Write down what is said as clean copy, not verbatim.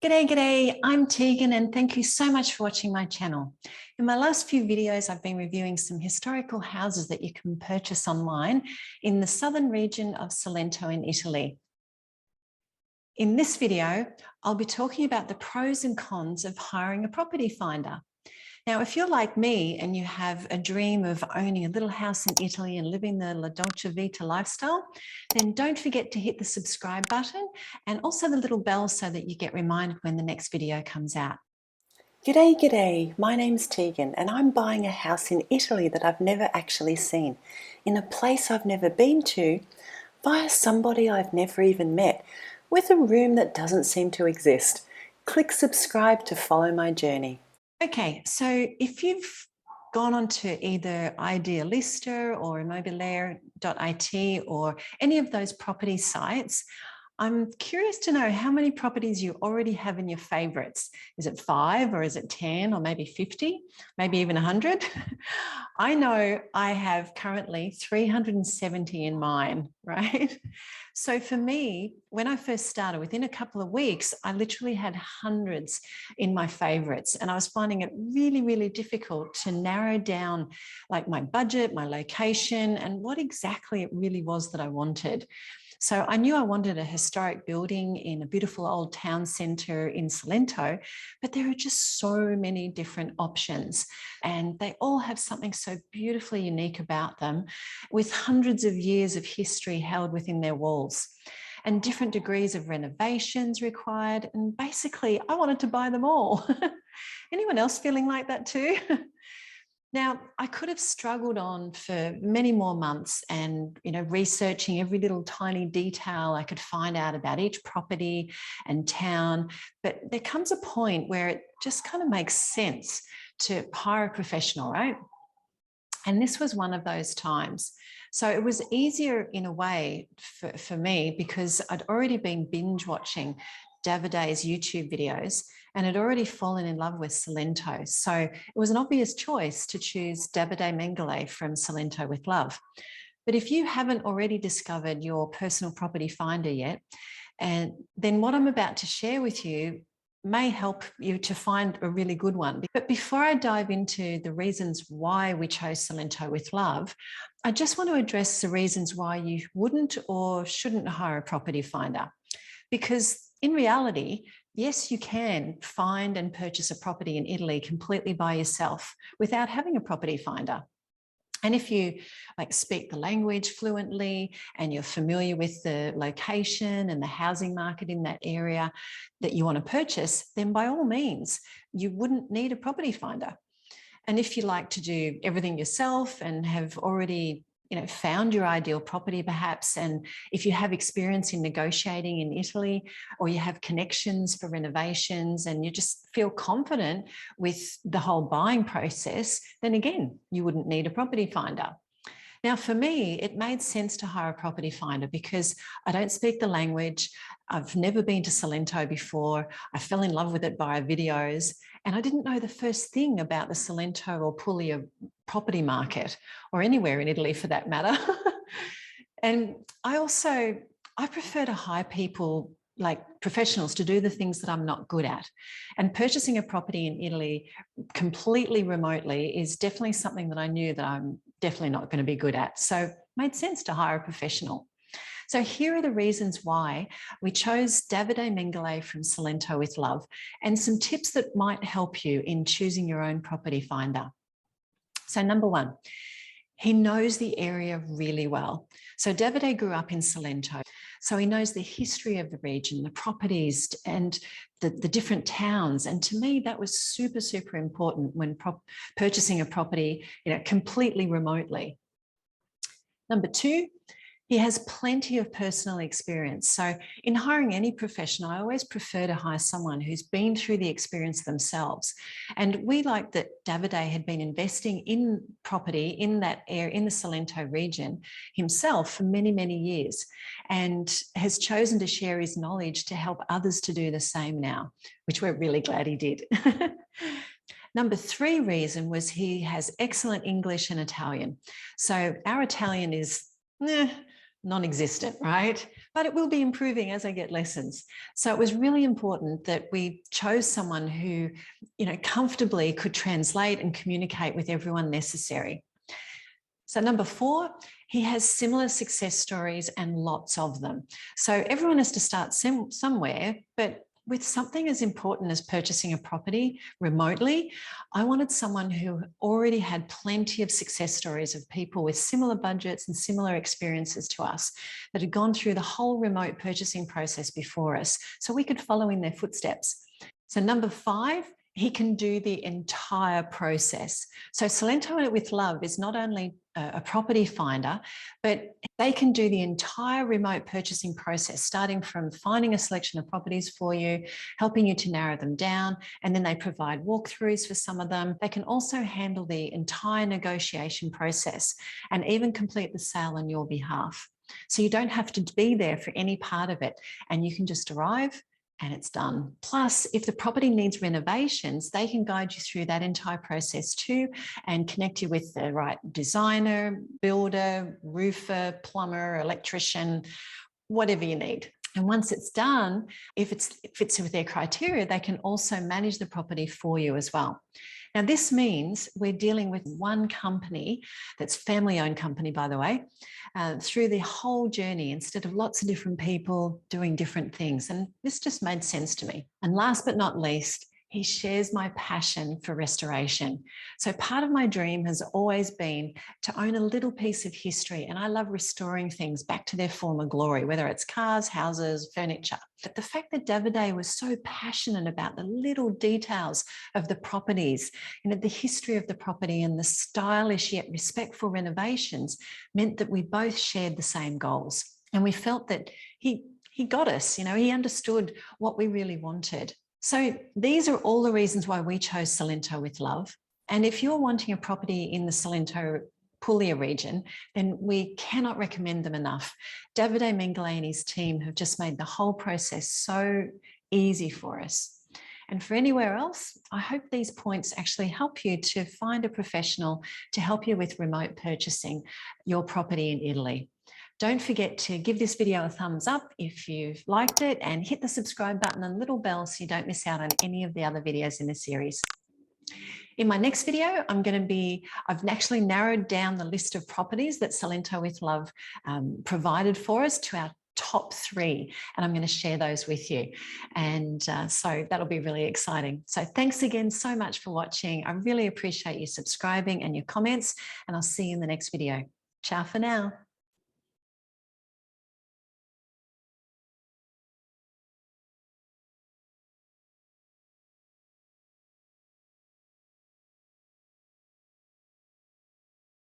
G'day, I'm Tegan and thank you so much for watching my channel. In my last few videos, I've been reviewing some historical houses that you can purchase online in the southern region of Salento in Italy. In this video, I'll be talking about the pros and cons of hiring a property finder. Now, if you're like me and you have a dream of owning a little house in Italy and living the La Dolce Vita lifestyle, then don't forget to hit the subscribe button and also the little bell so that you get reminded when the next video comes out. G'day, my name's Tegan and I'm buying a house in Italy that I've never actually seen, in a place I've never been to, via somebody I've never even met, with a room that doesn't seem to exist. Click subscribe to follow my journey. Okay, so if you've gone on to either Idealista or immobiliare.it or any of those property sites, I'm curious to know how many properties you already have in your favorites. Is it 5 or is it 10 or maybe 50, maybe even 100? I know I have currently 370 in mine, right? So for me, when I first started, within a couple of weeks, I literally had hundreds in my favorites, and I was finding it really, really difficult to narrow down like my budget, my location, and what exactly it really was that I wanted. So I knew I wanted a historic building in a beautiful old town centre in Salento, but there are just so many different options and they all have something so beautifully unique about them, with hundreds of years of history held within their walls and different degrees of renovations required. And basically, I wanted to buy them all. Anyone else feeling like that too? Now, I could have struggled on for many more months and, researching every little tiny detail I could find out about each property and town. But there comes a point where it just kind of makes sense to hire a professional, right? And this was one of those times. So it was easier in a way for me because I'd already been binge watching Davide's YouTube videos and had already fallen in love with Salento. So it was an obvious choice to choose Davide Mengele from Salento with Love. But if you haven't already discovered your personal property finder yet, and then what I'm about to share with you may help you to find a really good one. But before I dive into the reasons why we chose Salento with Love, I just want to address the reasons why you wouldn't or shouldn't hire a property finder. Because in reality, yes, you can find and purchase a property in Italy completely by yourself without having a property finder. And if you speak the language fluently and you're familiar with the location and the housing market in that area that you want to purchase, then by all means, you wouldn't need a property finder. And if you like to do everything yourself and have already found your ideal property perhaps, and if you have experience in negotiating in Italy, or you have connections for renovations and you just feel confident with the whole buying process, then again, you wouldn't need a property finder. Now, for me, it made sense to hire a property finder because I don't speak the language. I've never been to Salento before. I fell in love with it via videos, and I didn't know the first thing about the Salento or Puglia property market, or anywhere in Italy for that matter. And I prefer to hire people like professionals to do the things that I'm not good at. And purchasing a property in Italy completely remotely is definitely something that I knew that I'm definitely not going to be good at. So it made sense to hire a professional. So here are the reasons why we chose Davide Mengele from Salento with Love, and some tips that might help you in choosing your own property finder. So number one, he knows the area really well. So Davide grew up in Salento, so he knows the history of the region, the properties and the different towns. And to me, that was super, super important when purchasing a property, completely remotely. Number two, he has plenty of personal experience. So in hiring any professional, I always prefer to hire someone who's been through the experience themselves. And we like that Davide had been investing in property in that area, in the Salento region himself for many, many years, and has chosen to share his knowledge to help others to do the same now, which we're really glad he did. Number three reason was he has excellent English and Italian. So our Italian is non-existent, right? but it will be improving as I get lessons. So it was really important that we chose someone who, comfortably could translate and communicate with everyone necessary. So number 4, he has similar success stories and lots of them. So everyone has to start somewhere, but with something as important as purchasing a property remotely, I wanted someone who already had plenty of success stories of people with similar budgets and similar experiences to us that had gone through the whole remote purchasing process before us, so we could follow in their footsteps. So number 5, he can do the entire process. So Salento with Love is not only a property finder, but they can do the entire remote purchasing process, starting from finding a selection of properties for you, helping you to narrow them down, and then they provide walkthroughs for some of them. They can also handle the entire negotiation process and even complete the sale on your behalf. So you don't have to be there for any part of it, and you can just arrive and it's done. Plus, if the property needs renovations, they can guide you through that entire process too and connect you with the right designer, builder, roofer, plumber, electrician, whatever you need. And once it's done, if it fits with their criteria, they can also manage the property for you as well. Now, this means we're dealing with one company that's family-owned company, by the way, through the whole journey instead of lots of different people doing different things. And this just made sense to me. And last but not least, he shares my passion for restoration. So part of my dream has always been to own a little piece of history, and I love restoring things back to their former glory, whether it's cars, houses, furniture. But the fact that Davide was so passionate about the little details of the properties, the history of the property and the stylish yet respectful renovations meant that we both shared the same goals. And we felt that he got us, he understood what we really wanted. So these are all the reasons why we chose Salento with Love. And if you're wanting a property in the Salento Puglia region, then we cannot recommend them enough. Davide Mengele and his team have just made the whole process so easy for us. And for anywhere else, I hope these points actually help you to find a professional to help you with remote purchasing your property in Italy. Don't forget to give this video a thumbs up if you've liked it, and hit the subscribe button and little bell so you don't miss out on any of the other videos in the series. In my next video, I've actually narrowed down the list of properties that Salento with Love provided for us to our top 3, and I'm going to share those with you. And so that'll be really exciting. So thanks again so much for watching. I really appreciate you subscribing and your comments, and I'll see you in the next video. Ciao for now.